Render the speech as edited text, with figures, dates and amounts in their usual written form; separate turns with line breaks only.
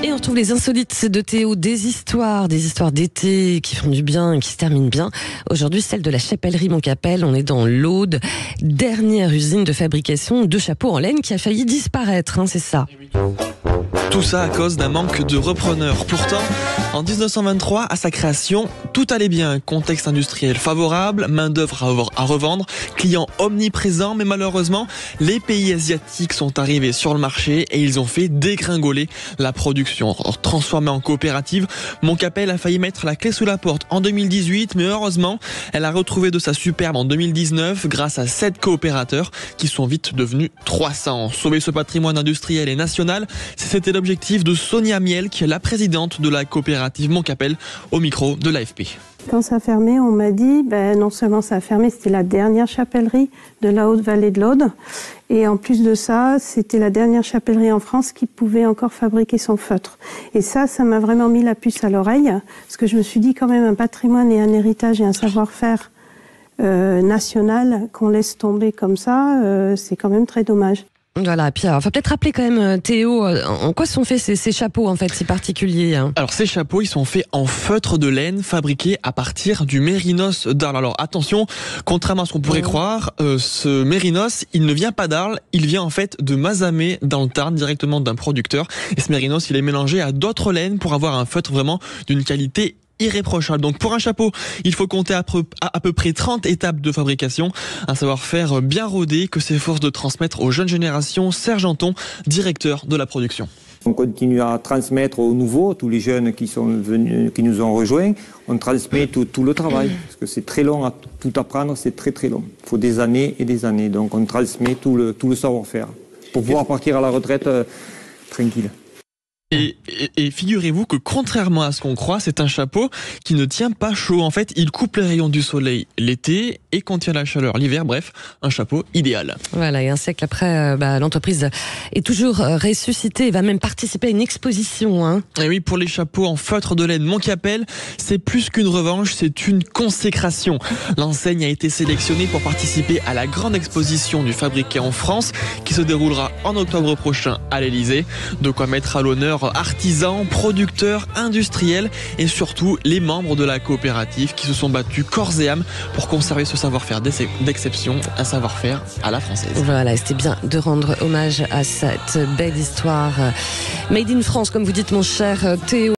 Et on retrouve les insolites de Théo, des histoires d'été qui font du bien et qui se terminent bien. Aujourd'hui, celle de la chapellerie Montcapel. On est dans l'Aude, dernière usine de fabrication de chapeaux en laine qui a failli disparaître, c'est ça.
Tout ça à cause d'un manque de repreneurs. Pourtant, en 1923, à sa création, tout allait bien. Contexte industriel favorable, main-d'œuvre à revendre, clients omniprésents, mais malheureusement, les pays asiatiques sont arrivés sur le marché et ils ont fait dégringoler la production. Transformée en coopérative, Montcapel a failli mettre la clé sous la porte en 2018, mais heureusement, elle a retrouvé de sa superbe en 2019 grâce à 7 coopérateurs qui sont vite devenus 300. Sauver ce patrimoine industriel et national, c'était l'objectif de Sonia Mielck, la présidente de la coopérative Montcapel, au micro de l'AFP.
Quand ça a fermé, on m'a dit, non seulement ça a fermé, c'était la dernière chapellerie de la Haute-Vallée de l'Aude. Et en plus de ça, c'était la dernière chapellerie en France qui pouvait encore fabriquer son feutre. Et ça m'a vraiment mis la puce à l'oreille, parce que je me suis dit quand même un patrimoine et un héritage et un savoir-faire national qu'on laisse tomber comme ça, c'est quand même très dommage.
Voilà, puis alors, faut peut-être rappeler quand même, Théo, en quoi sont faits ces chapeaux en fait, si particuliers.
Alors ces chapeaux, ils sont faits en feutre de laine fabriqué à partir du mérinos d'Arles. Alors attention, contrairement à ce qu'on pourrait croire, ce mérinos, il ne vient pas d'Arles, il vient en fait de Mazamet dans le Tarn, directement d'un producteur. Et ce mérinos, il est mélangé à d'autres laines pour avoir un feutre vraiment d'une qualité irréprochable. Donc pour un chapeau, il faut compter à peu près 30 étapes de fabrication, un savoir-faire bien rodé que s'efforce de transmettre aux jeunes générations. Serge Anton, directeur de la production.
On continue à transmettre aux nouveaux, tous les jeunes qui sont venus, qui nous ont rejoints, on transmet tout le travail, parce que c'est très long à tout apprendre, c'est très long. Il faut des années et des années, donc on transmet tout le savoir-faire pour pouvoir partir à la retraite tranquille.
Et figurez-vous que contrairement à ce qu'on croit, c'est un chapeau qui ne tient pas chaud. En fait, il coupe les rayons du soleil l'été et contient la chaleur l'hiver. Bref, un chapeau idéal.
Voilà, et un siècle après, l'entreprise est toujours ressuscitée et va même participer à une exposition.
Et oui, pour les chapeaux en feutre de laine Montcapel, c'est plus qu'une revanche, c'est une consécration. L'enseigne a été sélectionnée pour participer à la grande exposition du fabriqué en France qui se déroulera en octobre prochain à l'Elysée. De quoi mettre à l'honneur artisans, producteurs, industriels et surtout les membres de la coopérative qui se sont battus corps et âme pour conserver ce savoir-faire d'exception, un savoir-faire à la française.
Voilà, c'était bien de rendre hommage à cette belle histoire made in France, comme vous dites mon cher Théo.